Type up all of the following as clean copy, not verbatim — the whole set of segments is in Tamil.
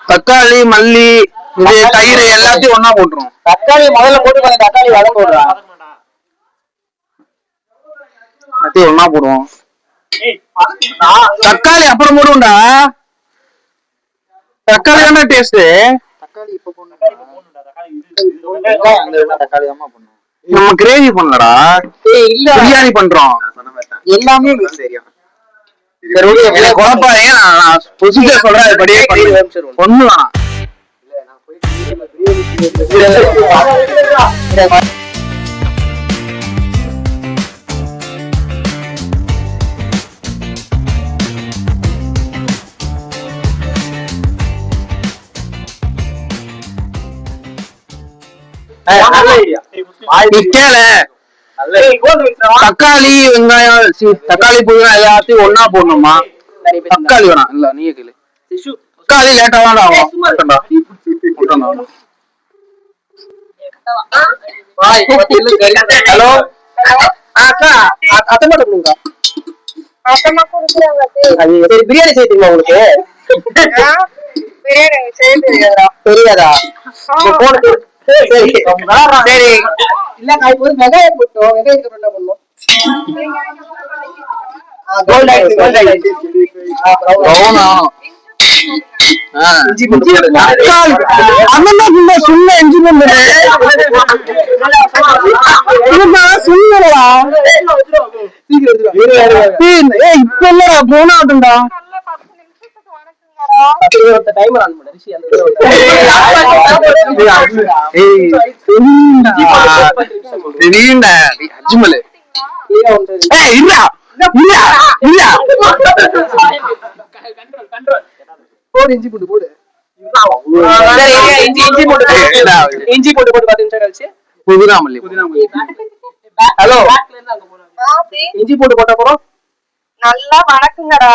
தக்காளி மல்லி இது தயிர் எல்லாத்தையும் ஒன்னா போட்டுரும். தக்காளி முதல்ல போட்டு கொஞ்சம் தக்காளி வதங்க விடுறான். எல்லாத்தையும் ஒன்னா போடுவோம். தக்காளி அப்புறம் போடுவோம்டா. தக்காளி தானே டேஸ்ட். தக்காளி இப்ப தக்காளி தான் பண்ணும். நம்ம கிரேவி பண்ணலடா, இல்ல பிரியாணி பண்றோம். எல்லாமே தெரியும். குழப்பாங்க, நான் புதுசா சொல்றேன். படியே ஒண்ணு வேணாம். தக்காளி வெங்காயம் தக்காளி புதினா எல்லாத்தையும் ஒன்னா போடணுமா? தக்காளி வேணாம், இல்ல நீயே கேளு. தக்காளி லேட்டா தான் ஆகும். ஹலோ அக்கா, அத்தமா கொடுங்க. பிரியாணி செய்ய தெரியுமா உங்களுக்கு? தெரியாதா? சரி, இல்ல நான் இப்போ வெங்காயம் போட்டோம். வெங்காயத்துக்கு என்ன பண்ணுவோம்? இஞ்சி போட்டு இஞ்சி போட்டு போடு. இஞ்சி போட்டு போட்டு 10 நிமிஷம் கழிச்சு புதினா மல்லி. ஹலோ, இஞ்சி போட்டு போட்ட அப்புறம் நல்லா வணக்குங்கடா.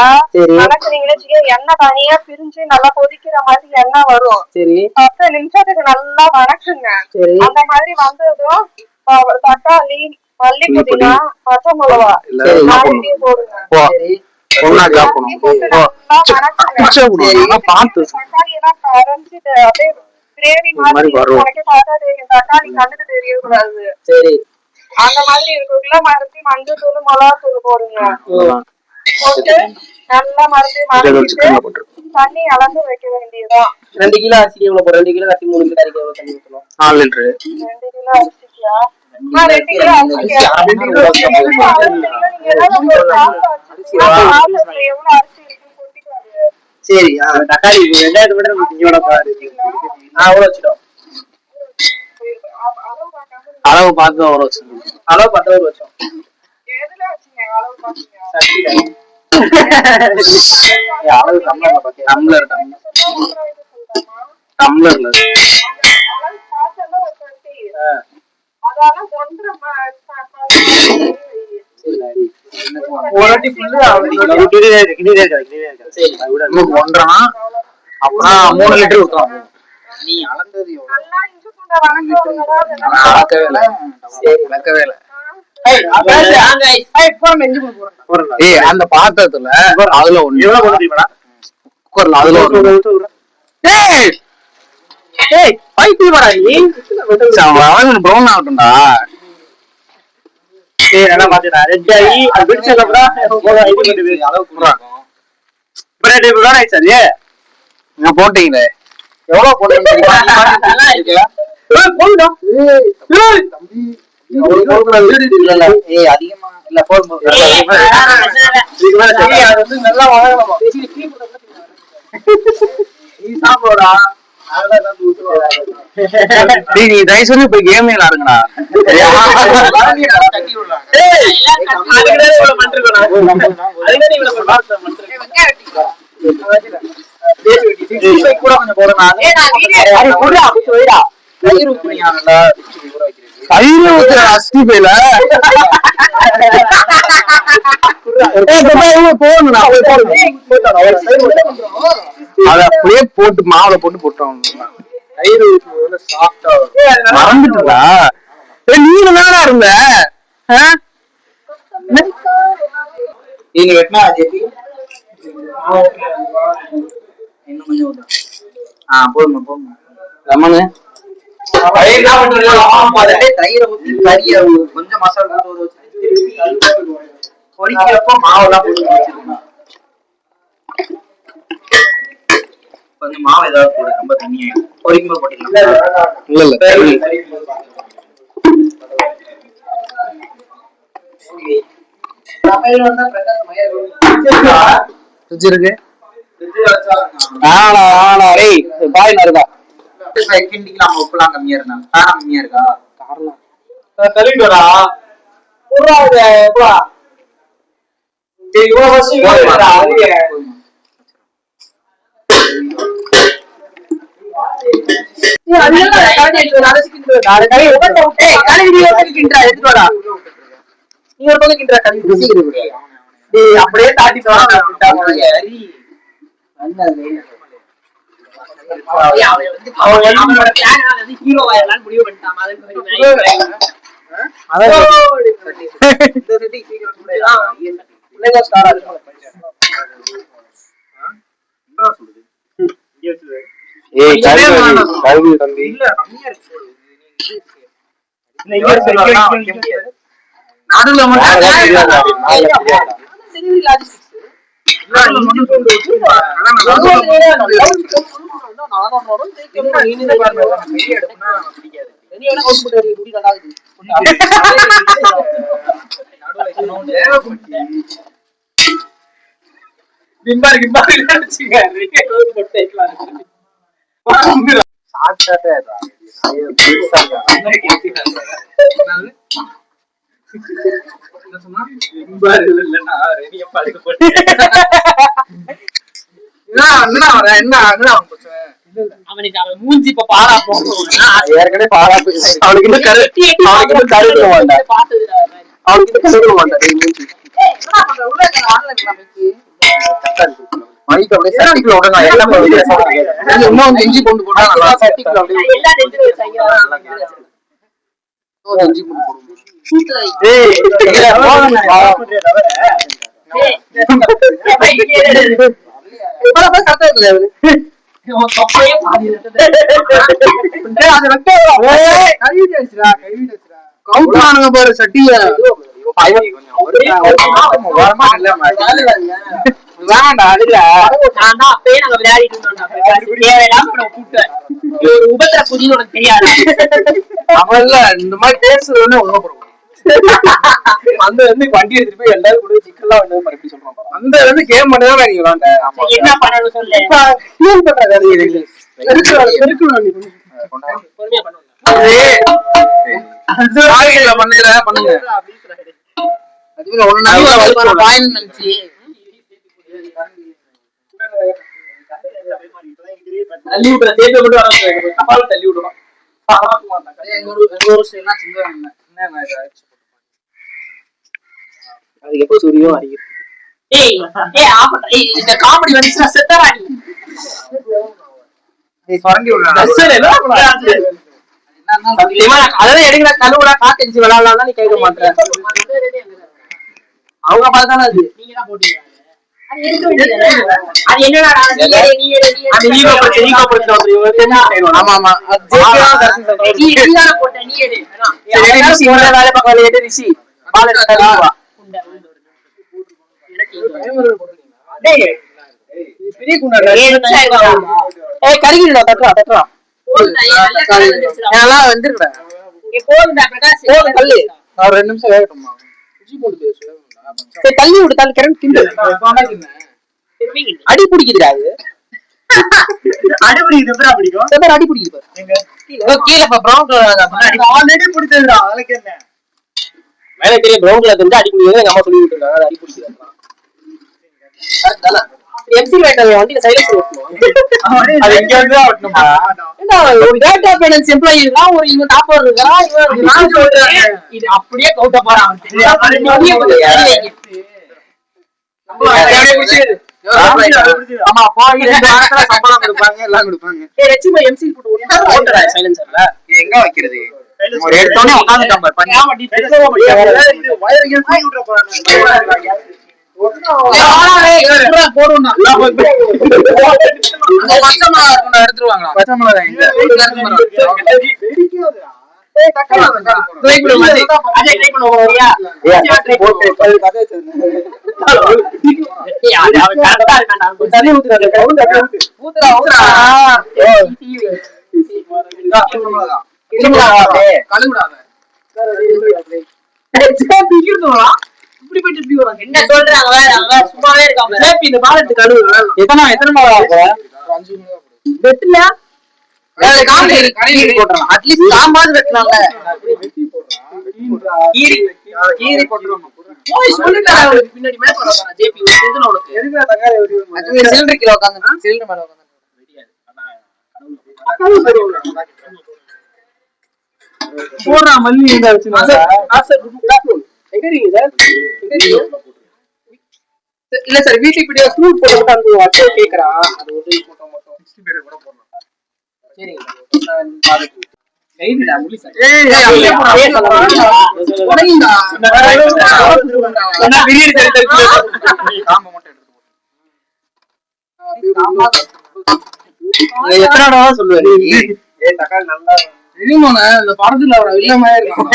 வணக்குனீங்கன்னு வச்சுக்க, எண்ணெய் தனியா பிரிஞ்சு நல்லா கொதிக்கிற மாதிரி எண்ணெய் வரும். சரி, 10 நிமிஷத்துக்கு நல்லா வணக்குங்க. அந்த மாதிரி வந்ததும் தக்காளி, மல்லி, புதினா, பச்சை மிளகா போடுங்க. தக்காளி எல்லாம் கரைஞ்சிட்டு அப்படியே கிரேவி மாதிரி தக்காளி கண்ணுக்கு தெரியக்கூடாது. அந்த மாதிரி இருக்குள்ள மறுபடியும் மஞ்சள் தூள், மிளகா தூள் போடுங்க. போட்டு நல்லா மறுபடியும் தண்ணி அளந்து வைக்க வேண்டியதுதான். 2 கிலோ அரிசி எவ்வளவு போடுறோம்? 2 கிலோ அரிசி 3 கிலோ அரிசி எவ்வளவு தண்ணி ஊற்றணும்? 4 லிட்டரு. 2 கிலோ அரிசிக்கா? 2 கிலோ அரிசிக்கு எவ்வளவு அரிசி இருக்குன்னு கொட்டிக்காது. சரி, தக்காளி வெங்காயத்தை விட அவ்வளோ வச்சிடும். அளவு பார்த்து அவ்வளோ வச்சிருக்கோம். அளவு 10 வச்சோம். எதுல வச்சீங்க அளவு பாத்தீங்க? அளவு டம்ளர்ல அப்புறம் 3 லிட்டர் ஊற்றலாம். நீ அளந்தது அந்த பாத்திரத்துல அதுல ஒண்ணு குக்கர்ல அதுல ப்ரௌன் ஆகட்டும்டா. போட்டீங்களே எவ்வளவு போட்டீங்க? அதிகமா இல்ல போதும். நீ தயவு செஞ்சு போய் கேம் விளையாடுங்கடா. அத அப்படியே போட்டு மாவுல போட்டு போட்டோம். மறந்துட்டா நீங்க தானா இருந்த? நீங்க வெட்டினா இன்னும் கொஞ்சம் ஊத்து. போதுமா போதுமா. லெமனு தயிரை ஊத்தி கறியை கொஞ்சம் மசாலா பொரிக்கிறப்போ மாவெல்லாம் போட்டு வச்சிருக்கணும். கொஞ்சம் மாவு ஏதாவது போடு, ரொம்ப தண்ணியா பொரிக்கும்போது போட்டுக்கலாம். இருக்கு பாய் இருக்கா கிண்டிக்கலாம். உப்புலாம் கம்மியா இருந்தா காரம் கம்மியா இருக்கா? தள்ளிட்டு அப்படியே தாட்டி முடிவு பண்ணிட்டான். மூஞ்சி இப்ப பாரா போகும். ஏற்கனவே பாரா அவனுக்கு கருக்க மாட்டான். அவனுக்கு கருக்க மாட்டான். இஞ்சி கொண்டு போட்டா பாரு சட்டிய உபத்திர புதிய உனக்கு தெரியாது. இந்த மாதிரி பேசுறதுன்னு அந்த வந்து வண்டி எடுத்துட்டு போய் எல்லாரும் கூட சிக்கல்லாம் வந்து எப்படி சொல்றோம். அந்த வந்து கேம் பண்ணதான் நீங்க என்ன பண்ணணும் சொல்லு. பண்ணுங்க தள்ளி விடுற தேவை மட்டும் வர கபால தள்ளி விடுறோம். அது எப்ப சூரியம் அறிகிறது. இந்த காமெடி வந்து செத்தராணி அதெல்லாம் எடுக்கிற கழுவுடா காத்தடிச்சு விளையாடலாம் நீ கேட்க மாட்டேன். அவங்க பார்த்தானே அது நீங்க தான் போட்டீங்க. ரெண்டு நிமிஷம் வேகட்டுமா தள்ளி விடு. தள்ளி கரண்ட் திண்டு அடி பிடிக்குது. அடி பிடிக்குது அடி பிடிக்குது கீழே ஆல்ரெடி பிடிச்சதுடா. அதுக்கு என்ன மேல தெரிய பிரவுன் கலர் வந்து அடி பிடிக்குது. எங்க அம்மா சொல்லி விட்டுருக்காங்க அடி பிடிக்குது. எம்சி வேட்டர் வண்டியில சைலன்ஸ் ஓட்டணும். அது எங்க இருந்து ஓட்டணுமா? ஒரு டேட்டா பேலன்ஸ் எம்ப்ளாயி இருக்கா, ஒரு இவங்க டாப்பர் இருக்கா, இவன் நான் சொல்றேன் இது அப்படியே கவுட்ட போறான். ஆமா போய் சம்பளம் கொடுப்பாங்க எல்லாம் கொடுப்பாங்க. எம்சி போட்டு சைலன்சர்ல எங்க வைக்கிறது? ஒரு எடுத்தோனே உட்கார்ந்து போடுவோம் பச்சை மிளகா எடுத்துருவாங்க. பச்சை மிளகா என்ன சொல்றாங்க சும்மாவே இருக்காங்க. இந்த பாலத்து கழுவு எத்தனை மிளகா வெட்டல அட்லீஸ்ட் சாம்பார் வெட்டினாங்க. பின்னாடி சிலிண்டர் கீழே உட்காந்து சிலிண்டர் மேல போடுறா மல்லி எங்க வச்சு இல்ல சார் வீட்டுக்கு இப்படியே ஃப்ரூட் போட்டு அந்த வச்சே கேக்குறான். அது ஒரு போட்டோ மட்டும் 60 பேர் கூட போடலாம். சரிங்க எத்தனை சொல்லுவாரு தெரியுமா இந்த படத்துல அவரை இல்லமே இருக்காங்க.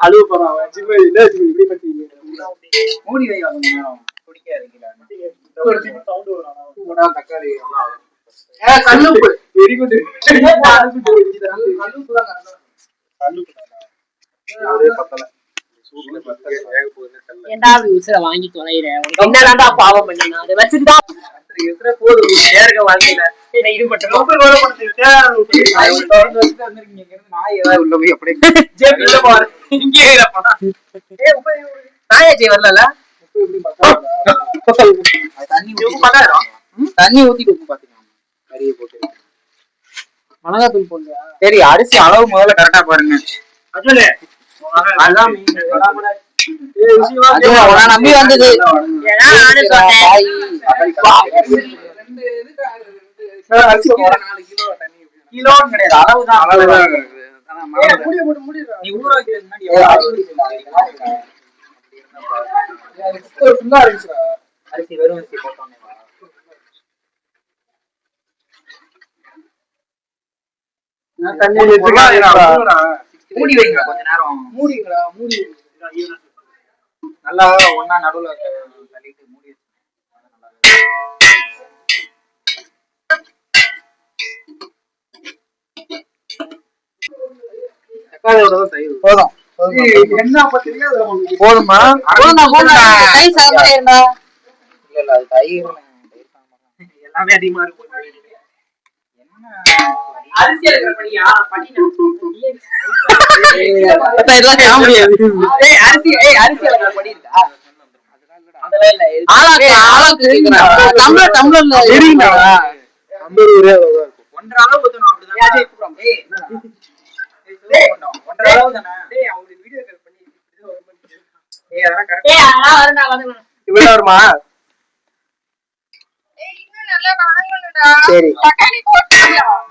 அழுவ போறான் தக்காளி வாங்கி தொலைறேன். என்னடா பாவம் பண்ணா அதை வச்சுட்டா போதும் நேரங்க வாழ்க்கையில இது மட்டும் வரல தண்ணி ஊத்திட்டு பாத்தீங்கன்னா கறியை போட்டு மிளகாத்தூள் போடுங்க. சரி அரிசி அளவு முதல்ல கரெக்டா பாருங்க. நம்பி வந்தது கிலோ கிடையாது அளவுதான் அளவுதான். அரிசி வெறும் அரிசி போட்டோம். மூடி வைங்க கொஞ்ச நேரம். மூடிங்களா மூடி நல்லா ஒன்னா நடுவுல தள்ளிட்டு மூடி போதும். என்ன போதுமா? இல்ல அது தயிர் எல்லாமே அதிகமா இருக்கு. இவ்வளவு வருமா? சரி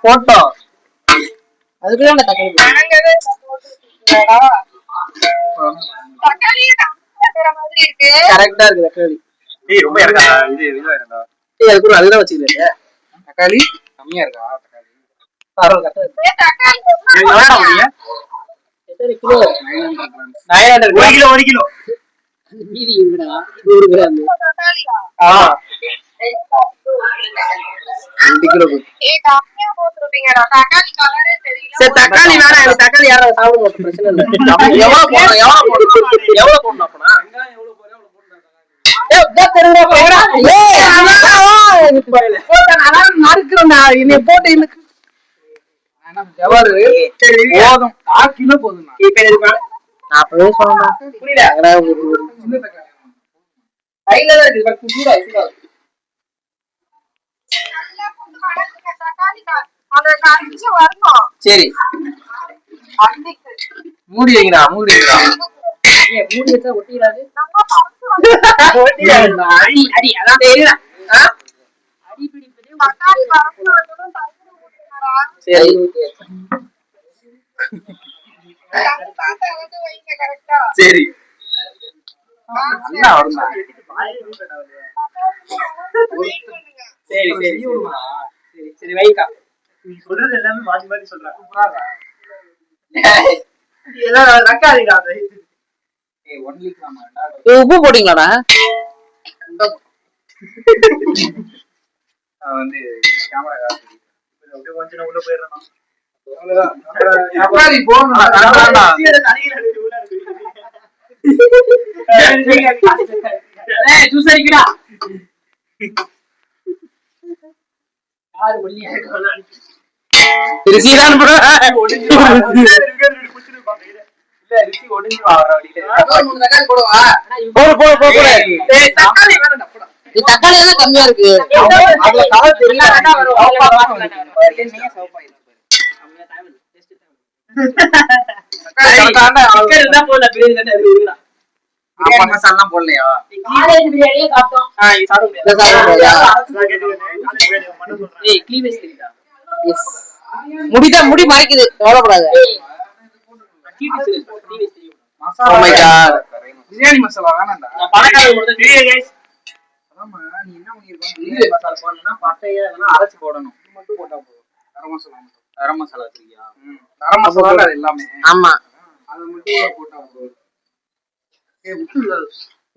போட்டோம். அதுக்குள்ள தக்காளி கரெக்டா இருக்கு. தக்காளி ரொம்ப இருக்கா? அதுதான் வச்சுக்கல. தக்காளி கம்மியா இருக்கா? ஒரு கிலோ மீதி இருக்குடா 100 கிராம். 2 கிலோ தக்காளி வேணா. தக்காளி யாரும் சாப்பிட மாட்டோம், பிரச்சனை இல்லை. எவ்வளவு போடணும் அப்பனா? போட்டு போதும். 4 கிலோ போதும். புரியல. தக்காளி அந்த கரைச்சு வரணும். சரி அதுக்கு மூடி வைக்கிறா மூடி வைக்கிறா மூடி வச்சா ஒட்டிடாது. நம்ம பறந்து அடி அடி அதான் தெரியல. அடி பிடிப்பதே தக்காளி பறந்து வரணும். தயிர் ஊத்துங்கடா. சரி பாத்தா வந்து வைங்க கரெக்டா. சரி நல்லா வருமா சரி சரி சரி சரி வைக்கா சொல்றது எல்லாமே மாத்தி மாத்தி சொல்றாங்க. உப்பு போட்டீங்களாடா? வந்து கேமரா கொஞ்சம் உள்ள போயிடணும். ஜூஸ் அடிக்கிறா ரிஷிதான் bro. போடு போடு போடு போடு. தக்காளி வேணாம்டா போடா. இது தக்காளி எல்லாம் கம்மியா இருக்கு. அதுல கலர் தெரியல. மசாலா போடலையா? காலேஜ் பிரியாணியே சாப்பிட்டோம். இதை சாப்பிடுறியா? Yes. முடி மறைக்குது, கவலைப்படாத. Oh my God. Biryani masala வேணாம்டா. ஆமா நீ என்ன பண்ணிருக்க? பிரியாணி மசாலா போடணும்னா பட்டைய அதெல்லாம் அரைச்சு போடணும். இது மட்டும் போட்டா போதும். கரம் மசாலா வச்சிருக்கியா? கரம் மசாலா அது எல்லாமே. ஆமா. அது மட்டும் போட்டா போதும்.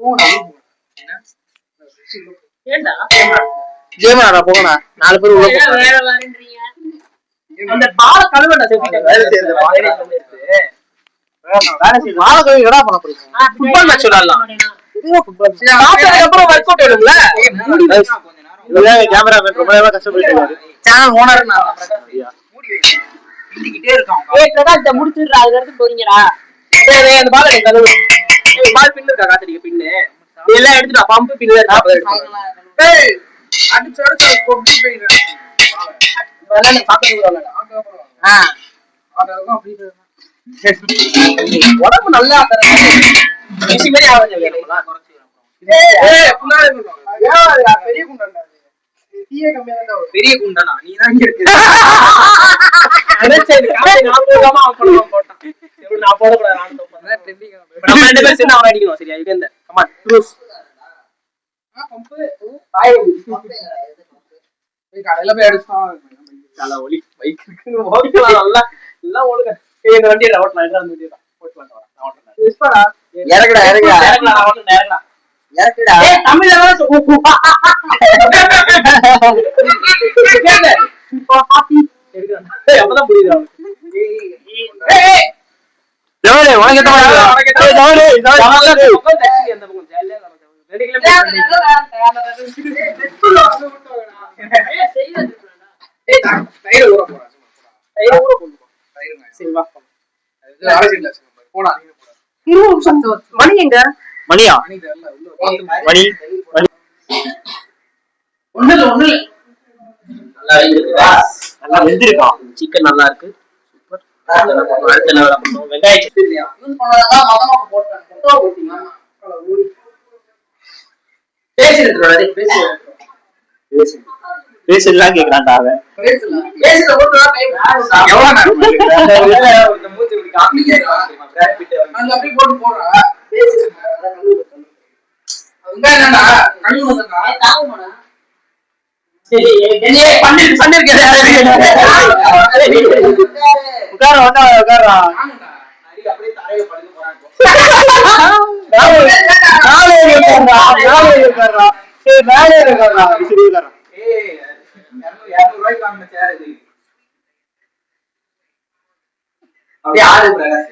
போடா. ஏண்டா ஜெயமாடா போகணா 4 பேர் உள்ள போ. வேற வரேன்றீங்க. அந்த பால கழுவடா செஞ்சிட்டேன். வேலை செய்யறது மாலை கழுவி என்னடா பண்ண போறீங்க? ஃபுட்பால் மேட்ச் விளையாடலாம். அப்புறம் ஒர்க் அவுட் எடுங்களா? கேமராமேன் ரொம்ப நேரமா கஷ்டப்பட்டு சேனல் ஓனர் நான். மூடி வை. இண்டிகிட்டே இருக்கான். ஏய் பிரகாஷ் இத முடிச்சிடுறா. அதுல இருந்து போறீங்கடா. டேய் அந்த பால் எடுங்க கழுவு. ஏய் பால் பின் இருக்கா காத்தடிக்க பின்னு. எல்லாம் எடுத்துடா பம்ப் பின் இருக்கா. ஏய் அடிச்சு அடிச்சு கொட்டி போயிடுறா. வேணா பாத்து வரலாம். ஆ அதெல்லாம் அப்படியே உடம்பு நல்லா ஈஸி மாதிரி ஆகுது வேணும்லாம் ஏய் புனால ஏய் பெரிய குண்டா டீயே கம்மியா தான் வரும். பெரிய குண்டனா நீ தான் இங்க இருக்கு. சரி நான் போகாம அவன் போட்டான். சரி நான் போட கூடாது நான் தோப்பறேன். ட்ரெண்டிங் நம்ம ரெண்டு பேரும் சேர்ந்து அவன் அடிக்கணும். சரியா இது இந்த கம் ஆன் க்ரூஸ். பம்ப் பாய் போய் கடையில போய் அடிச்சான். தல ஒலி பைக் இருக்கு ஓட்டலாம் நல்லா எல்லாம் ஓடுங்க. ஏய் இந்த வண்டியை ஓட்டலாம் இந்த வண்டியை ஓட்டலாம் நான் ஓட்டறேன். இஸ்படா இறக்குடா இறக்குடா நான் ஓட்டறேன் இறக்குடா. இறக்குடா. ஏய் தமிழ்ல தான் அப்பதான் புரியுது அவனுக்கு. ஏய் ஜவலே உனக்கு எத்த மாதிரி ஜவலே ஜவலே அந்த பக்கம் ஜெயிலே நம்ம 2 கிலோமீட்டர் ஏய் தயிர் ஊற போறா தயிர் ஊற போடு தயிர் சரி வா இது ஆரஞ்சில போடா மணி எங்க? மணியா மணி தெரியல உள்ள மணி ஒண்ணு நல்லா வெந்திருக்கா நல்லா வெந்திருக்கான் சிக்கன் நல்லா இருக்கு சூப்பர் அடுத்த லெவல் பண்ணுவோம் வெங்காயம் இல்லையா யூஸ் பண்ணாதா மதமா போட்டேன் போட்டோ போட்டீங்க பேசலாம் கேக்குறான்டா அவன் பேசுற போட்டோ டைம் எவ்வளவு நேரம் இந்த மூஞ்சி இப்படி காமிக்கிறா அங்க அப்படியே போட்டு போறா பேசுறேன் அங்க என்னடா கழுவுனதா தாவுமாடா. சரி என்னையே பண்ணிருக்கேன் உட்கார வந்தா உட்காரா அப்படியே தரையில படுக்க போறாங்க ஏய் 200 ரூபாய்க்கு வாங்கின சேர் இது அப்படியே ஆடு பிரகாஷ்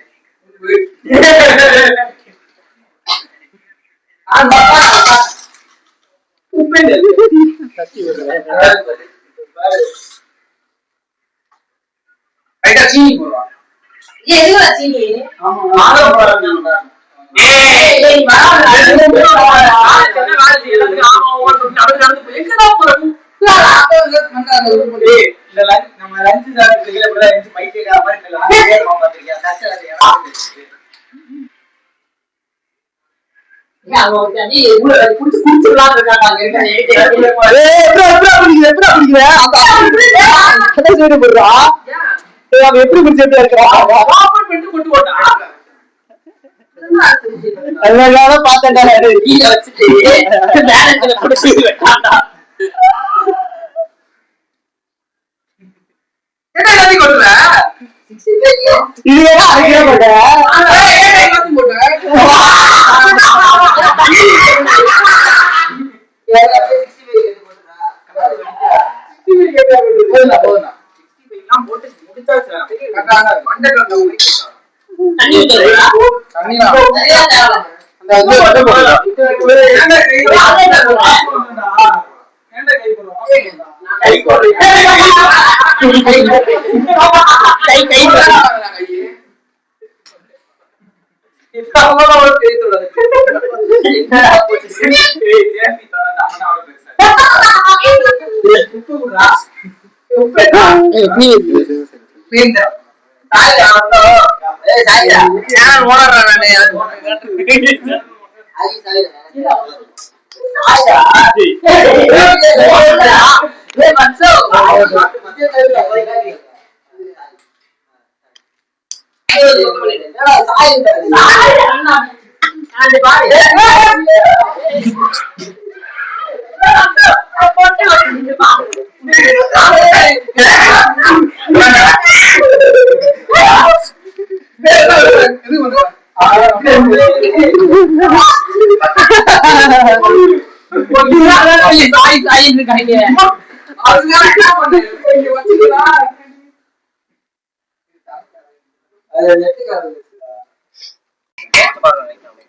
சீனி போடுவா எதுவா சீனி? நம்ம லஞ்ச் சாப்பிட்டு பைத்தியக்கார மாதிரி எப்படி பிடிச்சிட்டு இருக்கிறான் பாத்தேன்டா வச்சுட்டு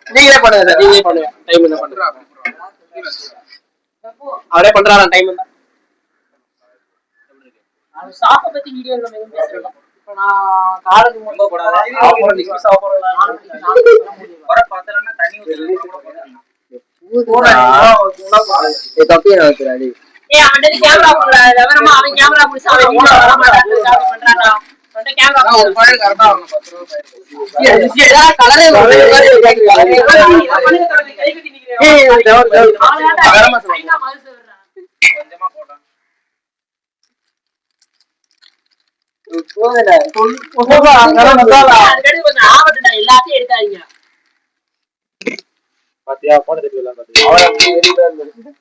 நீங்களே பண்ணுங்க சார், நீங்களே பண்ணுங்க. டைம் என்ன பண்றாங்க அவரே பண்றாரா? டைம் என்ன? சாப்ப பத்தி வீடியோ பேசுறேன். இப்போ நான் காலேஜ் மூட கூடாது. ஆஃபர் டிஸ்கஸ் ஆஃபர் வர பார்த்தறேன்னா தண்ணி ஊத்துறேன். ஏ தப்பியா வைக்கறாடி. ஏய் அவன் கேமரா போடுறான். விவரமா அவன் கேமரா புடிச்சு அவன் வீடியோ வர மாட்டான். சாப்பி பண்றானா? அவன் கேமரா ஒரு ஃபைல் கரெக்ட்டா வரணும் 10 ரூபாய். ஏய் கலரே கை கட்டி நிக்கிறேன். ஏய் விவரமா சொல்லுங்க. கொஞ்சமா போடா. போடல. போடா கரம் மசாலா. அதுக்கு கொஞ்சம் ஆவட்டடா எல்லாத்தையும் எடுத்தாதீங்க. பாத்தியா போன் எடுத்துலாம் பாத்தியா. அவளை வெளியில வந்து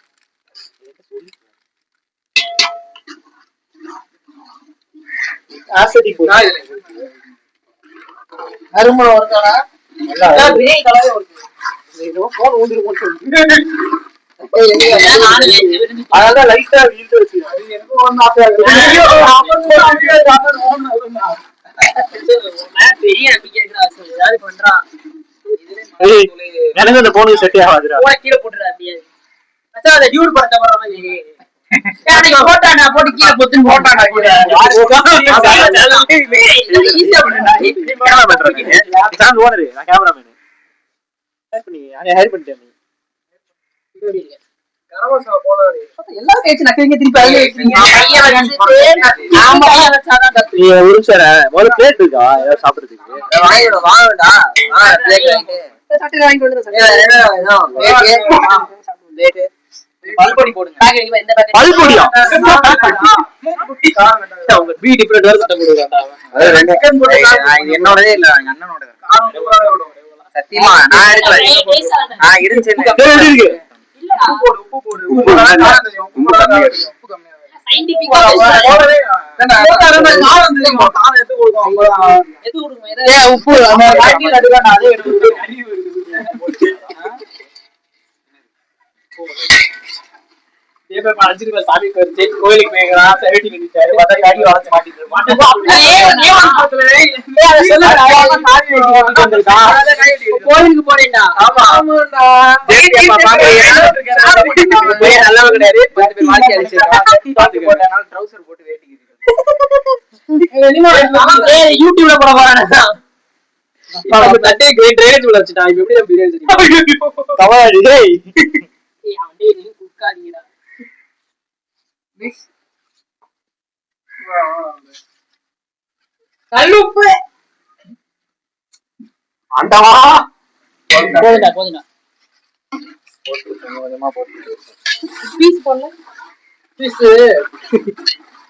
ஆசடி போ. அருமள வரதாடா. எல்லாம் கிரீன் கலர்ல இருக்கு. ஏதோ போன் ஊந்திரு போட்டு. அதனால லைட்டா வீல் வச்சு. அது எனக்கு ஒண்ணு ஆசையா இருக்கு. ஐயோ அவன் பெரிய நம்பிக்கைங்கிற ஆசை ஏதாவது பண்றான். எனக்கு அந்த போன் செட் ஆகாதுடா. போய் கீழ போட்டுறா அப்படியே. அச்சா அந்த டியூட் படத்தை வர மாதிரி. எனக்கு போட்டாடா போட்டு கீழ போட்டு போட்டாடா கீழ. ஈஸியா பண்ணுடா. கேமரா பண்றீங்க. நான் ஓனர் நான் கேமராமேன். ஹேர் பண்ணி ஹேர் பண்ணிட்டேன் நீ. கரவசா போலாடி. எல்லா கேட்ச் நக்கீங்க திருப்பி ஐயே வச்சிங்க. ஐயே வச்சிட்டு நாம ஐயே வச்சாதான் தப்பு. நீ ஒரு சார் ஒரு பிளேட் இருக்கா ஏதோ சாப்பிடுறதுக்கு. வாங்கடா. பிளேட் வாங்கிட்டு. சட்டை வாங்கி கொண்டு வர. பிளேட் பல்பொடி போடுங்க. பாக்கெட் இந்த பாக்கெட் பல்பொடியா? அவங்க பி டிஃபரண்ட் வேற சட்டை போடுறாங்க. அது ரெண்டு இது என்னோடதே இல்ல எங்க அண்ணனோடது. சத்தியமா நான் எடுக்கல. நான் இருந்துச்சு இருக்கு. உப்பு போடு உப்பு கம்மியா சயின்டிஃபிக்கா போடவே நான் வந்து நான் எடுத்து கொடுப்போம். எது கொடுங்க ஏ உப்பு நம்ம பாக்கெட் அதுதான் நான் அதே எடுத்து அறிவு ये पे 5 रुपए साबी कर जे कोई में गरा 70 मिनट है पता गाड़ी वाला माटी माटी ये बोलले ये சொல்ல சாபி வந்திருக்கா கோயிலுக்கு போறேன்டா ஆமா ஆமாடா தேடியா பாப்பாங்க போய் நல்லவ கிடையாது 10 பேர் மாட்டி அடிச்சிருக்கா பாத்து போட்டனால ட்ரவுசர் போட்டு வேட்டிக்கு எனிமா ஏய் யூடியூப்ல போட போறானே பாப்பா தட்டே ட்ரைனேஜ் உள்ள வச்சிட்டா இப்போ எப்படி பிரியாணி கவாடி டேய் ஏய் அவனே நீ குக்காதீங்கடா கல்லுப்பு ஆண்டவா போதுண்டா பீஸ் போடல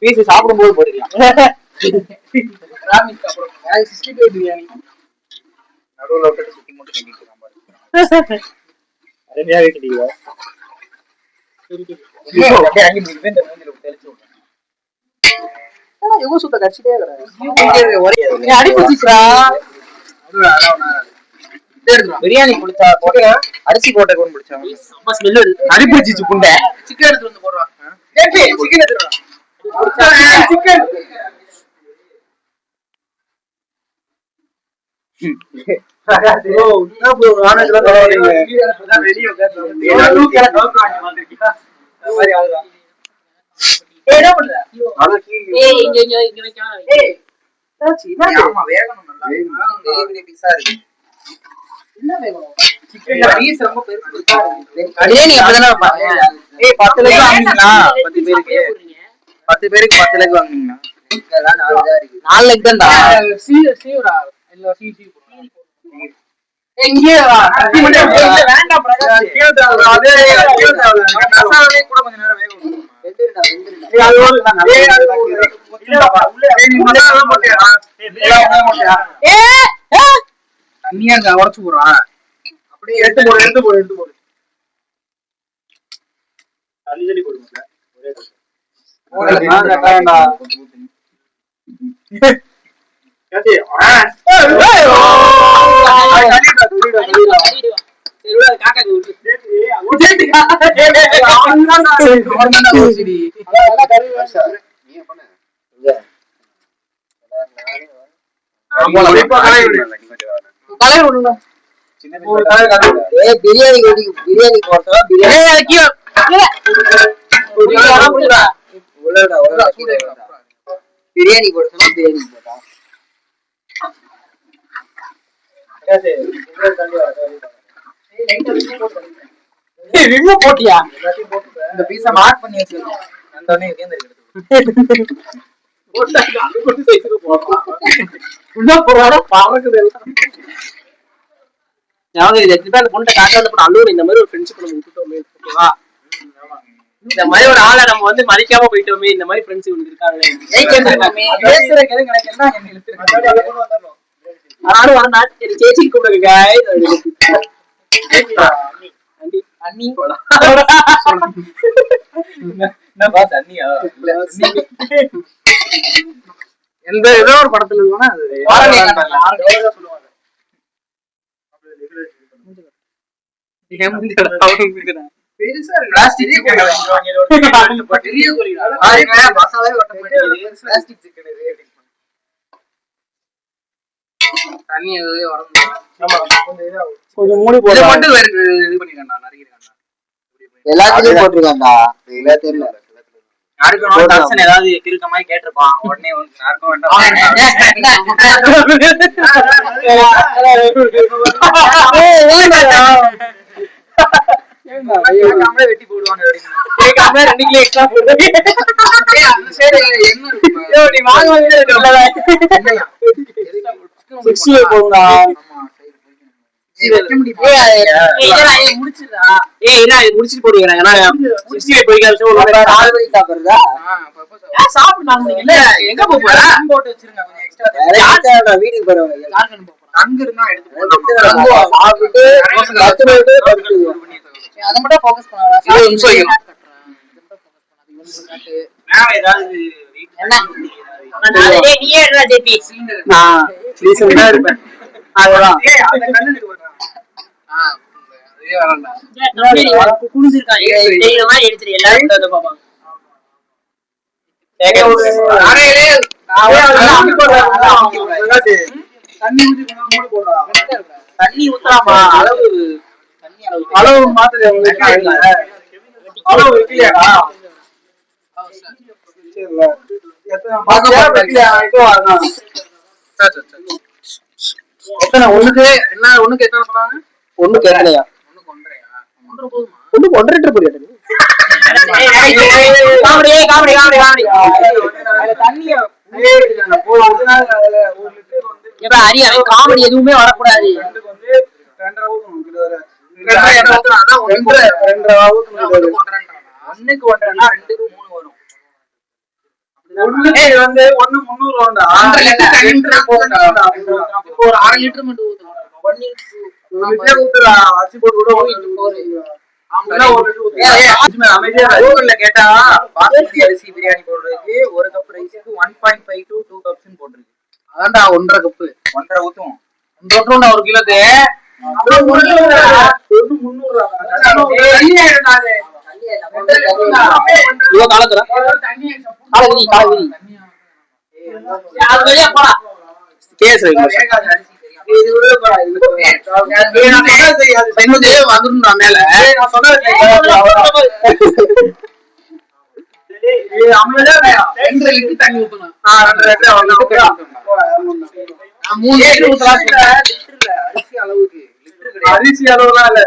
பீஸ் சாப்பிடும்போது போட்டுக்கலாம். பிரியாணி நடுவுல விட்டு சுத்தி மட்டும் கட்டிட்டு இருக்கான் பாரு. அருமையா கட்டிக்கிறா. எவ்வளவு சுத்த கட்சிட்டே பிரியாணி கொடுத்தா போட்ட அரிசி போட்ட கூட பிடிச்சாங்க. அடிப்பிடிச்சு புண்டை சிக்கன் எடுத்து வந்து போடுறான். சிக்கன் எடுத்துறான். சிக்கன் பத்து பேருக்கு 10 லெக் வாங்குனீங்கன்னா 4 லெக் தான்டா. உடச்சு போடுறான் அப்படியே எடுத்து போடு தள்ளி போடுங்க. பிரியாணி போட்டா பிரியாணி போட்டா போட்டியா இந்த பீஸ மார்க் பண்ணி வச்சிருக்கோம். இந்த மாதிரி ஒரு ஆளை நம்ம வந்து மதிக்காம போயிட்டோமே. இந்த மாதிரி ஃப்ரெண்ட்ஸ் இவனுக்கு இருக்காங்க. சேச்சி கூப்பிடுங்க. எந்த ஏதோ ஒரு படத்துல தண்ணி கொஞ்சம் மூடி போட்டு இது பண்ணிருக்காண்டா. எல்லாத்தையும் போட்டிருக்காண்டா. தெரியல ஏதாவது இருக்க மாதிரி கேட்டிருப்பான். உடனே வெட்டி போடுவாங்க. முடிச்சுட்டு போடுவேன். எங்க போட்டு வச்சிருங்க. வீட்டுக்கு போறவங்க அங்க இருந்தா எடுத்து அதை மட்டும் ஃபோக்கஸ் பண்ணாங்க. தண்ணி ஊத்தலாமா? அளவு மாத்திர ஒண்ணுக்கு என்ன ஒண்ணுக்கு எத்தனை சொன்னாங்க? ஒண்ணுக்கு 1.5 லிட்டர் போறியா? காமெடி எதுவுமே வரக்கூடாது. ஒண்ணுக்கு 1.5னா 2க்கு 3 வரும். ஒண்ணுக்கு வந்து 1 300 வரும்டா. 1 ஒரு 1/2 லிட்டர் மட்டும் ஊத்துறோம். 1 லிட்டர் ஊத்துறா. அரிசி போட்டு கூட 1 கேட்டா பாஸ்மதி அரிசி பிரியாணி போடுறதுக்கு 1 கப் ரைஸ்க்கு 1.5 to 2 கப்ஸ் போட்டுருக்கு. அதான்டா 1.5 கப் 1.5 ஊத்துவோம். 1 ஊத்துறோம்டா 1 கிலோக்கு. அப்புறம் 1 300 அரிசி அளவுலாம் இல்ல.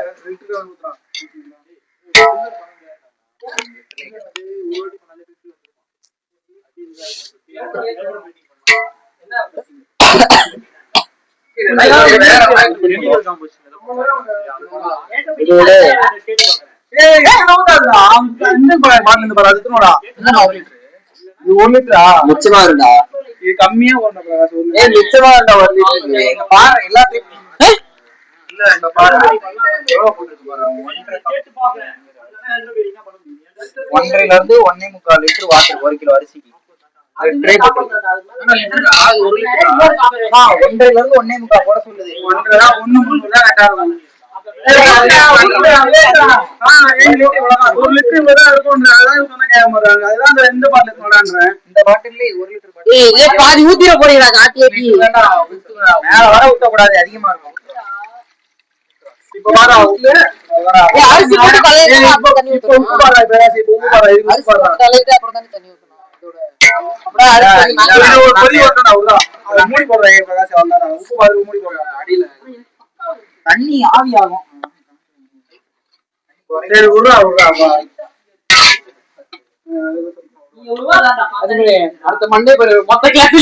மிச்சமா இருந்தா கம்மியா மிச்சமா இருந்தா பாரு எல்லாத்தையும் இல்ல இந்த பாரு எவ்வளவு போட்டுருக்கு பாரு. 1.5ல இருந்து 1.25 லிட்டர் வாட்டர் 1 கிலோ அரிசிக்கு. 1.5ல இருந்து 1.25 போட சொல்லுது. 1.5 1 3 தான் கரெக்டா இருக்கும். 1 லிட்டர் வரை இருக்கும். அதான் சொன்ன கேட்க மாட்டாங்க. அதான் இந்த பாட்டில் சொல்றான்றேன். இந்த பாட்டில் 1 லிட்டர் பாட்டில் பாதி ஊத்திர போறீங்களா? மேல வர ஊத்த கூடாது, அதிகமா இருக்கும். இப்ப வர அரிசி போட்டு கலந்து அப்புறம் தண்ணி ஊத்தணும். தண்ணி ஆவி ஆகும். அடுத்த மண்டே மொத்த கிளாஸ்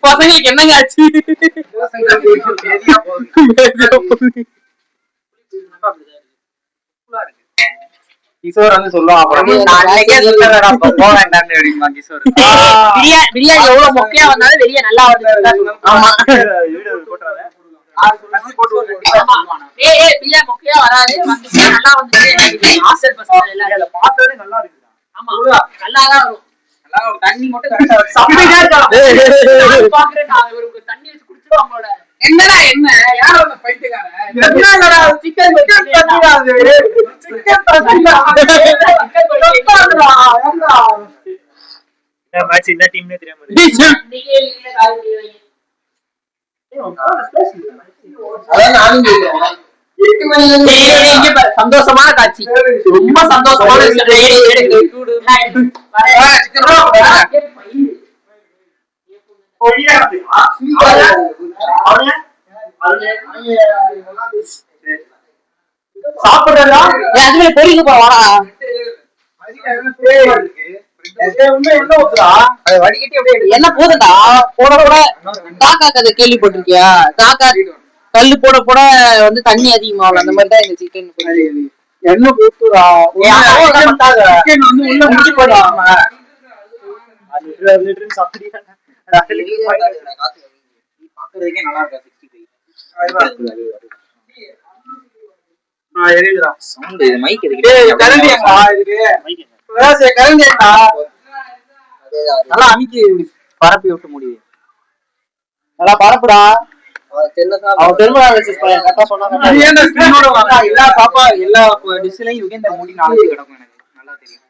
பசங்களுக்கு என்னங்க ஆச்சு? கிஷோர் வந்து சொல்லுவான் பிரியாணி எவ்வளவு மொக்கையா வந்தாலும் வெளியே நல்லா வந்து. ஆமா மொக்கையா வராது, நல்லா வந்து நல்லா இருக்கு. ஆமா நல்லாதான் வரும். தண்ணி மட்டும் கரெக்டா தண்ணி வச்சு குடிச்சிடும் அவங்களோட. என்னடா என்ன யாரோ பைத்தியக்காரன் சிக்கன் சந்தோஷமான காட்சி, ரொம்ப சந்தோஷமான சாப்பிடுறா. அதுவே பொறிக்க போறா. என்ன போதுண்டா போட கூட காக்கா கதை கேள்விப்பட்டிருக்கியா? காக்கா கல்லு போட போட வந்து தண்ணி அதிகமாகும். அந்த மாதிரிதான் எங்க சிக்கன் என்ன ஊத்துறா வந்து உள்ள முடிச்சு போடுறாங்க. பாக்குறதுக்கே நல்லா இருக்கா? 65 மைக் நல்லா அமைக்கி பரப்பி விட்டு முடியும். நல்லா பரப்புடா. எல்லா டிஷ்லயும் யுகேந்திர மூடி நாளைக்கு கிடக்கும். எனக்கு நல்லா தெரியும்.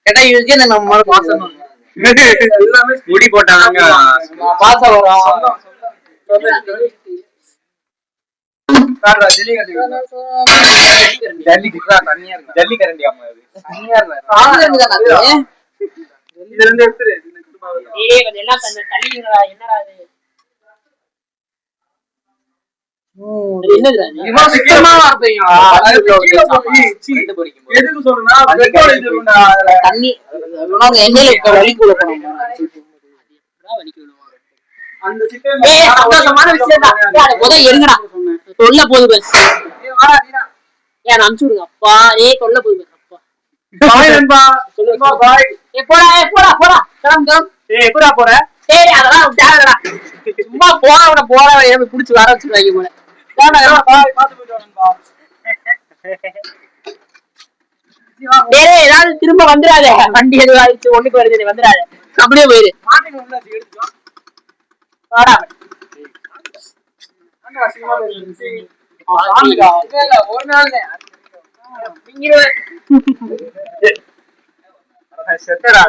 கேட்டா யுகேந்திர நம்ம பாசம் எல்லாமே முடி போட்டாங்க பாசம் வரும். ஜல்லிக்கரண்டி அம்மா என்னது இவன் சுத்தமா வார்த்தைங்களா? எதுக்கு சொல்றேன்னா பெட்ரோல் இருக்கும்டா தண்ணி எண்ணெயில இருக்க வலிக்குள்ள போனோம். அந்த சிக்கன் சந்தோஷமான விஷயம் தான். முதல் எருங்கடா சொல்ல போது பஸ் ஏன் அனுப்பிச்சு விடுங்க அப்பா. சொல்ல போது பஸ் அப்பா. பாய் நண்பா சொல்லுங்க பாய். போடா கிளம்பு. எப்படா போற? சரி அதெல்லாம் தேவைடா. சும்மா போறவன புடிச்சு வர வச்சுருவாங்க போல. பாய் பாத்து போயிட்டு வா நண்பா. ஏதாவது திரும்ப வந்துடாத. வண்டி எதுவும் ஆயிடுச்சு ஒண்ணுக்கு வருது வந்துடாத. அப்படியே போயிரு. மாட்டுக்கு உள்ள எடுத்துக்கோ. வாடா ஒரு நாள் செட்டடா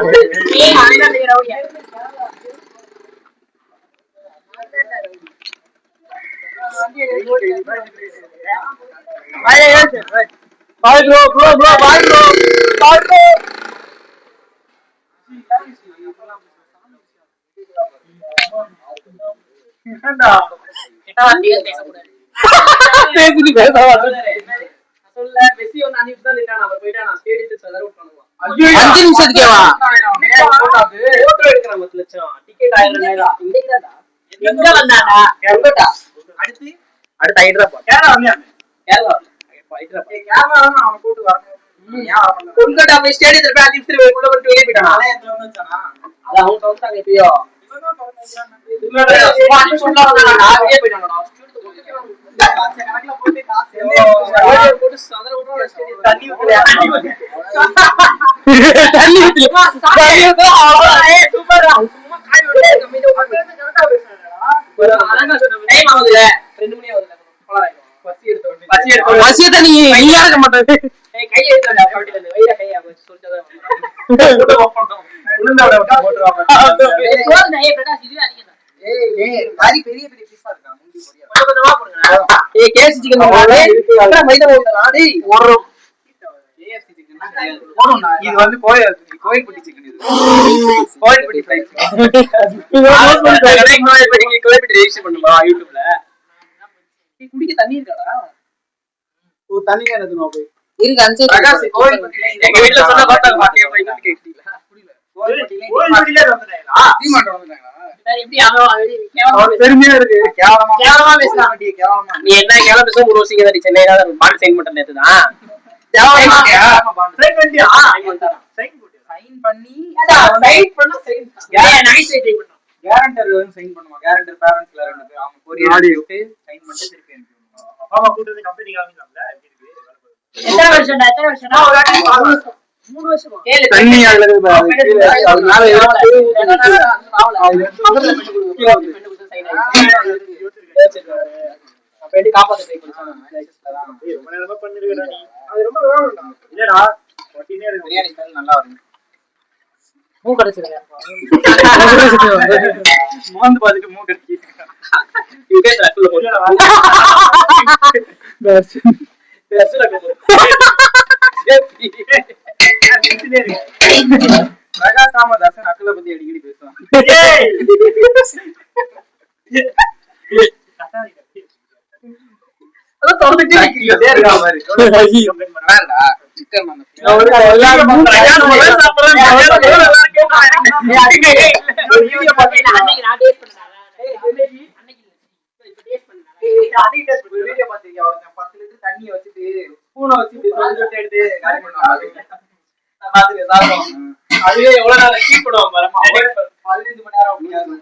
பாய் ப்ரோ பாய் ப்ரோ. அஞ்சு நிமிஷத்துக்கேவா? அடுத்த கொல்கட்டா போய் ஸ்டேடியத்துல போய் 5 நிமிஷத்துல உள்ள வந்து வெளியே போயிட்டானா? அது அவங்க சொல்றாங்க எப்பயோ. இது வந்து கோயில்பட்டி சிக்கன். இது கோயில்பட்டி ஃப்ரை கோயில்பட்டி ரெஜிஸ்டர் பண்ணுமா யூடியூப்ல? குடிக்க தண்ணி இருக்காடா? ஒரு தண்ணி கேன் எடுத்துனோம் போய் இருக்கு அஞ்சு பிரகாஷ் கோயில்பட்டில எங்க வீட்ல சொன்ன பார்த்தா மாட்டியே போய் கேட்டீங்களா? கோயில்பட்டில வந்துட்டாங்களா? டீமாட்ட வந்துட்டாங்களா? எப்படி அவன் பெருமையா இருக்கு. கேவலமா பேசுறான். கேவலமா நீ என்ன கேவலம் பேச ஒரு வருஷம் தான் சென்னையில பாண்ட் சைன் பண்ண நேத்துதான். கேரண்டர் சைன் பண்ணுமா? கேரண்டர் பேரண்ட்ஸ்ல ரெண்டு அவங்க கொரியர் அனுப்பிட்டு சைன் பண்ணிட்டு திருப்பி அனுப்பிடுவாங்க. அப்பா அம்மா கூட்டிட்டு கம்பெனி காமிக்கலாம்ல? எத்தனை வருஷம்டா? 3 வருஷமா? கேளு தண்ணி அதுல அதனால காப்பாத்த ட்ரை பண்ணான். ரொம்ப நேரமா பண்ணிருக்கடா நீ. அது ரொம்ப வேணும்டா. இல்லடா ஒட்டினே இருக்கு. பிரியாணி ஸ்மெல் நல்லா வருது. மூக்கு அடைச்சிருங்க. மோந்து பாத்துட்டு மூக்கு அடிச்சிட்டு பிரகாஷ் ராமதாசன் அக்கலை பத்தி அடிக்கடி பேசுவான். தண்ணிய வச்சுட்டு ஸ்பூனை வச்சுட்டு எடுத்து அதுவே எவ்வளவு நேரம் கீப் பண்ணுவாங்க 15 மணி நேரம் முடியாது.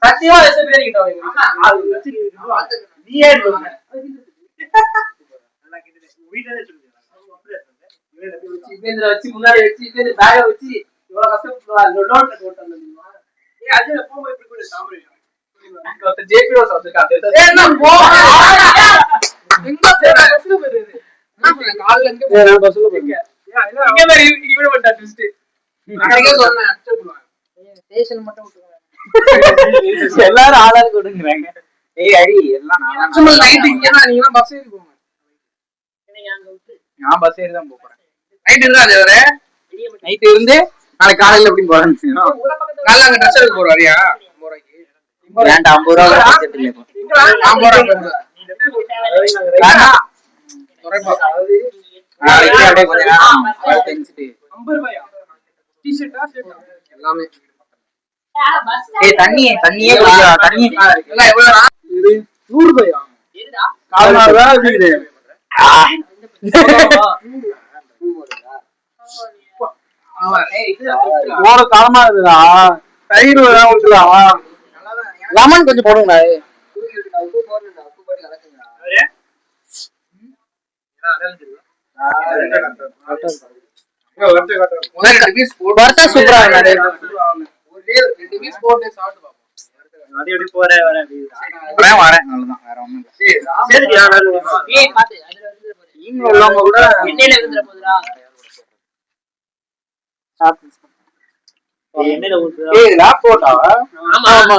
சத்தியமா வச்சு முன்னாடி வச்சு பேக வச்சு இவ்வளவு கஷ்டப்பட்டு ஸ்டேஷன் மட்டும் விட்டுருங்க. எல்லாரும் ஆளாருக்கு விடுங்கிறாங்க. ஏய் அடி எல்லாம் நைட் இங்கதான் நீங்க பஸ் ஏறி போங்க. நான் பஸ் ஏறி தான் போறேன். நைட் இருந்தா அது வேற நைட் இருந்து நாளைக்கு காலையில எப்படி போறேன்? காலைல அங்க ட்ரெஸ் எடுக்க போற வரியா? 50 ரூபாய்க்கு. வேண்டாம் 50 ரூபா பட்ஜெட் இல்ல. நான் போறேன். நாளைக்கு அப்படியே கொஞ்ச நேரம் தெரிஞ்சுட்டு 50 ரூபாயா? டி-ஷர்ட்டா ஷர்ட்டா? எல்லாமே. ஏய் தண்ணியே குடிடா. தண்ணி எல்லாம் எவ்வளவுடா? 100 ரூபாயா? எதுடா? கால்மாடா இருக்குது. ஓட காலமா இருக்குடா. தயிர் வேணா ஊத்துலாம். லெமன் கொஞ்சம் போடுங்கடா. வர்த்தா சூப்பரா இருக்கு. வரேன் அவ்வளவுதான். வேற ஒண்ணும் இல்ல. ஏய் பாத்து அதுல நீங்க உள்ளவங்க கூட எண்ணெயில இருந்துற போதுடா. எண்ணெயில ஊத்துடா. ஏய் லாப் போட்டா? ஆமா ஆமா.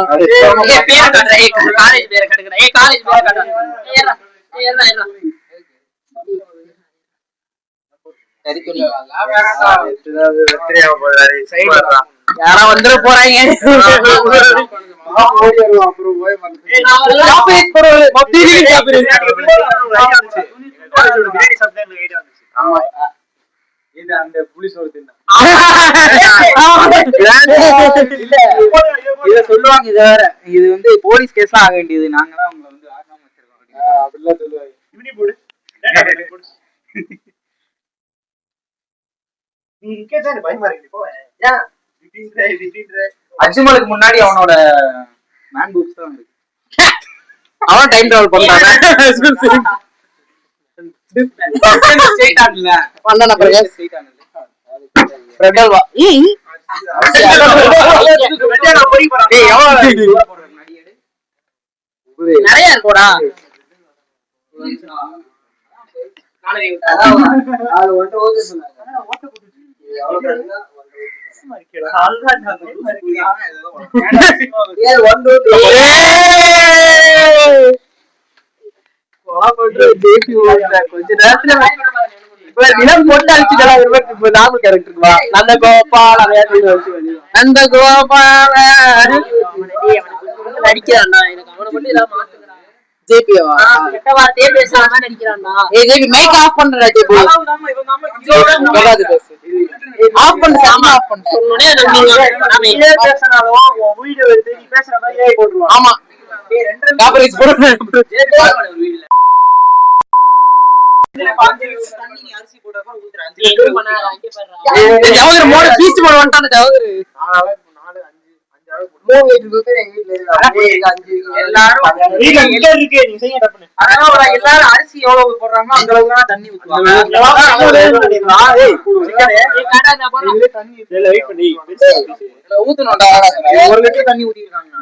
ஏய் பேர காட்டுடா. ஏய் காலேஜ் பேர காட்டுடா. ஏய் காலேஜ் பேர காட்டுடா. ஏறா. ஏறா. யாரா வந்துட போறாங்க. இத சொல்லுவாங்க. இது வேற இது வந்து போலீஸ் கேஸ் ஆக வேண்டியது. நாங்க தான் உங்களை வந்து ஆகாம வச்சிருக்கோம் அப்படிலாம் சொல்லுவாங்க. அஜ்மலுக்கு முன்னாடி அவனோட மேன் பூக்ஸ் தான் இருக்கு. அவன் டைம் டிராவல் பண்றான். ஸ்ட்ரைட் ஆன்ல பண்ணன பிறகு ஸ்ட்ரைட் ஆன்ல ரெடல் வா. ஏய் நிறைய இருக்குடா. கொஞ்ச நேரத்துல நிலம் போட்டு அழிச்சுக்கலாம். நார்மல் கேரக்டருக்கு வா. நந்த கோபால் நந்த கோபால நடிக்கிறான்டா. எனக்கு அவனை மட்டும் இல்லாம மாத்துக்கிறான். ஜேபியா கெட்ட வார்த்தையே பேசாம நடிக்கிறான்டா. ஏய் ஜேபி மைக் ஆஃப் பண்றடா. ஜேபி ஆஃப் பண்ணு. சாமா ஆஃப் பண்ணு. சொன்னோனே நீங்க பேசனாலும் உன் வீடியோ எடுத்து நீ பேசுற மாதிரி ஏய் போடுவான். ஆமா காப்பரேட் போடுறேன். அரிசி போடுறப்ப ஊத்துற 5 என்ன பண்ணா அங்கே பாருடா. ஜவஹர் மோட பீஸ் போட வந்துட்டான். ஜவஹர் 4 5 மூணு வீட்டுக்கு எங்க வீட்ல எல்லாரும் வீட்ல இங்க இருக்கு. நீ செய்ய தப்புனு. அதான் எல்லாரும் அரிசி எவ்வளவு போடுறாங்க அந்த அளவுக்கு தான் தண்ணி ஊத்துவாங்க. ஏய் காடா நான் போறேன். இதுல தண்ணி இல்ல வெயிட் பண்ணி ஊத்துனோம்டா. ஒரு லிட்டர் தண்ணி ஊத்தி இருக்காங்க.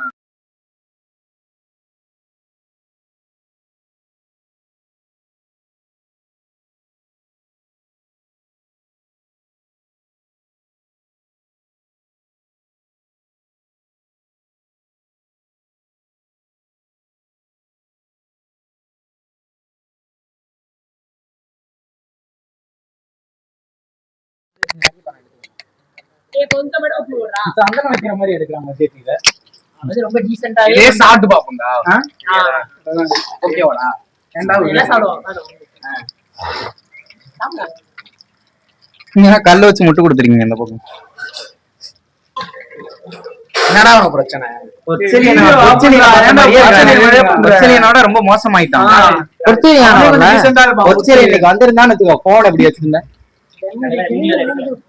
ஏய் கொஞ்சம் மட்டும் போடுடா. சந்தனம் வைக்கிற மாதிரி எடுக்கறாங்க சேத்தில. அது ரொம்ப டீசன்ட்டாவே இதே சாப்பிட்டு பாப்போம்டா. ஓகேவாடா? என்ன சாப்பிடுவாங்க? நீங்க கல்ல வச்சு முட்டு கொடுத்துறீங்க இந்த பக்கம். என்னடா உனக்கு பிரச்சனை? ஒச்சலியனோட ரொம்ப மோசமாயிட்டான். ஒச்சலி இன்னைக்கு வந்திருந்தான்னு வச்சுக்கோ. போன் அப்படி வச்சிருந்தேன்.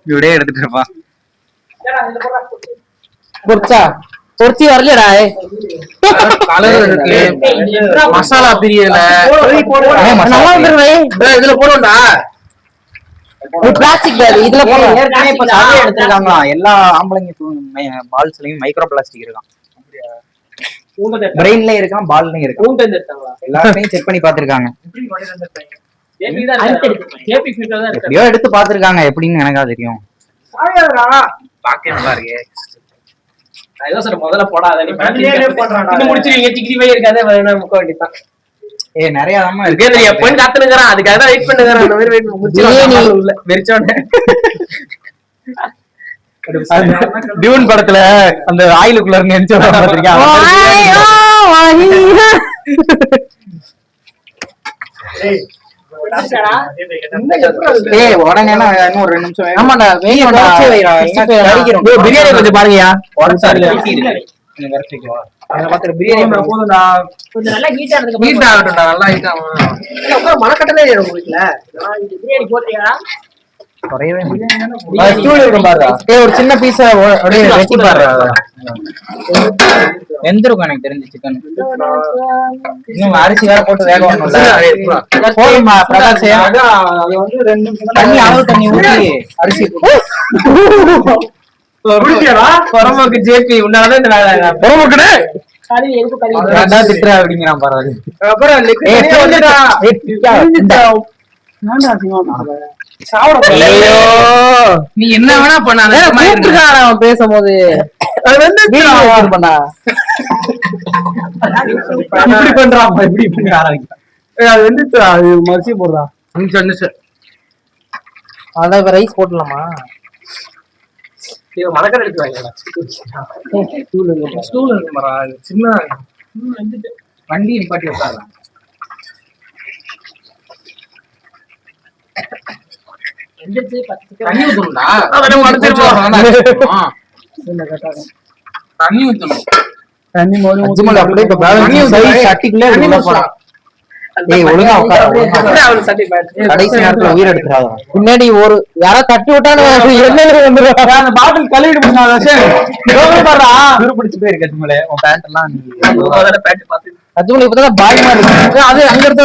இப்படியே எடுத்துட்டு இருப்பான். பொறிச்சி வரலடா. மசாலா பிரியல இதுல போடும்டா. பிளாஸ்டிக் பேக் இதுல போல ஏற்கனவே இப்ப சர்வே எடுத்துருக்காங்க. எல்லா ஆம்பளைங்க பால்ஸ்லயும் மைக்ரோ பிளாஸ்டிக் இருக்கான். பிரெயின்லயும் இருக்கான், பால்லயும் இருக்கான். எல்லாத்தையும் செக் பண்ணி பாத்துருக்காங்க. எப்படியோ எடுத்து பாத்துருக்காங்க. எப்படின்னு எனக்கா தெரியும். பாக்க நல்லா இருக்கு. ஏதோ சொல்ற முதல்ல போடாத நீ முடிச்சிருவீங்க சிக்கிரி இருக்காதே முக்க வேண்டியதான். நிறைய அம்மா இருக்கு எப்போன்னு காத்துனுங்கிறான், அதுக்காக தான் வெயிட் பண்ணுங்கிறான். அந்த மாதிரி வெயிட் முடிச்சு வெறிச்சோன்னு டியூன் படத்துல அந்த ஆயிலுக்குள்ள இருந்து உடனே இன்னும் ஒரு 2 நிமிஷம். ஆமாடா பிரியாணி கொஞ்சம் பாருங்கயா. மனக்கட்டலே பிரியாணி போட்டியா ஒரு சின்ன பீஸா வெட்டி பாரு. வெந்திருக்கும் எனக்கு தெரிஞ்சு சிக்கன். இன்னும் அரிசி வேற போட்டு வேக போதுமா பிரகாஷ்? தண்ணி அளவு தண்ணி ஊற்றி அரிசி பொறம்போக்கு ஜேபி உன்னாலதான் இந்த வேலை திட்டுற அப்படிங்கிறான் பாரு. நீ என்ன வேணா பண்ண பேசும்போது மரிசி போடுறான். அதான் ரைஸ் போட்டலாமா? மணக்கடை எடுத்து சின்ன வண்டி நிப்பாட்டி உட்காரலாம். தண்ணி ஊத்தணும்டா. தண்ணி ஊத்தணும். பின்னாடி ஒரு யாரா தட்டி விட்டாலும் பாட்டில் கழுவிட்டு இப்பதான் பாயமா இருக்கு. அது அங்க இருந்த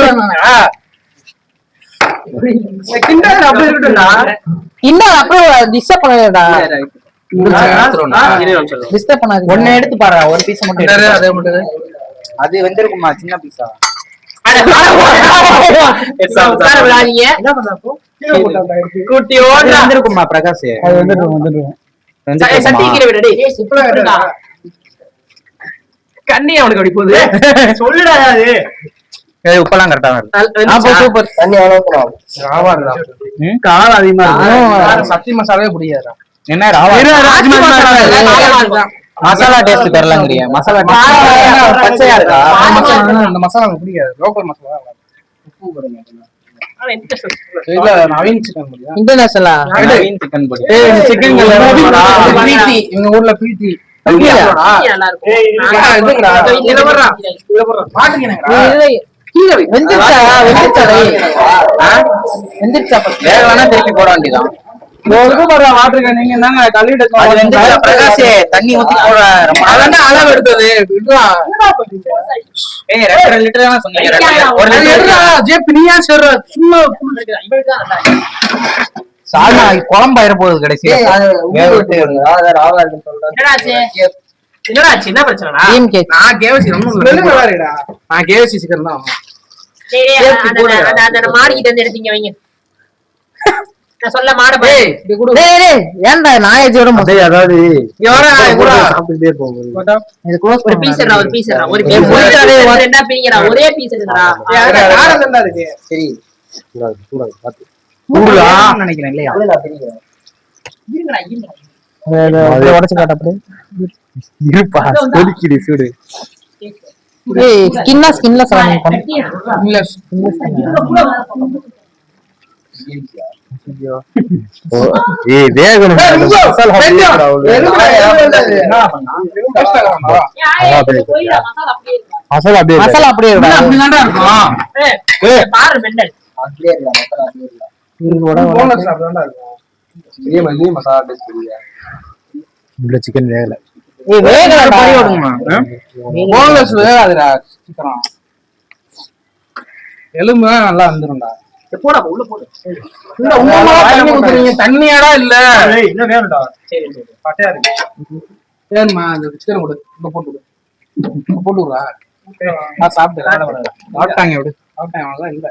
ஒன்னு எடுத்து பாரு. ஒரு பீஸ் மட்டும் அது வெந்திருக்குமா? சின்ன பீஸா வந்துருக்குமா பிரகாஷ்? கண்ணி அவனுக்கு அப்படி போகுது சொல்லுடா. உப்பெல்லாம் கரெக்டா சூப்பர். தண்ணி காரம் அதிகமா இருக்கு. சக்தி மசாலாவே பிடிக்காதா? என்ன மசாலா டேஸ்ட் தெரியலங்கறியா? மசாலா பச்சையா இருக்கா? அந்த மசாலா எனக்கு பிடிக்காது. லோக்கல் மசாலா உப்பு போடுங்க. இல்ல நவீன் சிக்கன் பொடி. இன்டர்நேஷனலா நவீன் சிக்கன் பொடி. சிக்கன் பிரீத்தி இவங்க ஊர்ல பிரீத்தி நல்லா இருக்கும். ஏய் இதுங்கடா இத வர்றா இத வர்றா பாட்டுங்கங்கடா. கீழ வெந்திச்சா வேற வேணா திருப்பி போட வேண்டியதான். வாட்டர் நீங்க தாங்க கழுவிட்டு பிரகாஷ் தண்ணி ஊத்தி போட அளவு எடுத்தது. ஏய் 2 லிட்டர் தான் சொன்னீங்க. ஒரு லிட்டர் ஜேபி நீயா சொல்ற சும்மா சாதா குழம்பு ஆயிர போகுது கடைசி. என்னடா சின்ன பிரச்சனைடா. நான் கேவசி நான் கேவசி சிக்கன் தான். மாடிக்கிட்டு வந்து எடுத்தீங்க வைங்க. சொல்ல மாட ஏன்டா நாயஜோட அதாவது சாப்பிட்டுட்டே போகும். ஒரு பீஸ் ஒரு பீஸ் ஒரு ரெண்டா பிரிங்கடா. ஒரே பீஸ் எடுங்கடா. சரி நினைக்கிறேன் இல்லையா? உடச்சு காட்ட இருப்பா கொதிக்கிடு சூடு. மசாலா அப்படியே சிக்கன் வேகல. எலும்பு நல்லா வந்துரும்டா. தண்ணியாடா இல்ல இன்னும் வேணும்டா. சரி சரி பட்டையா இருக்கு. சரிம்மா இந்த சிக்கன் கொடு. போட்டு விடுறா. சாப்பிட்டு சாப்பிட்டாங்க. இல்ல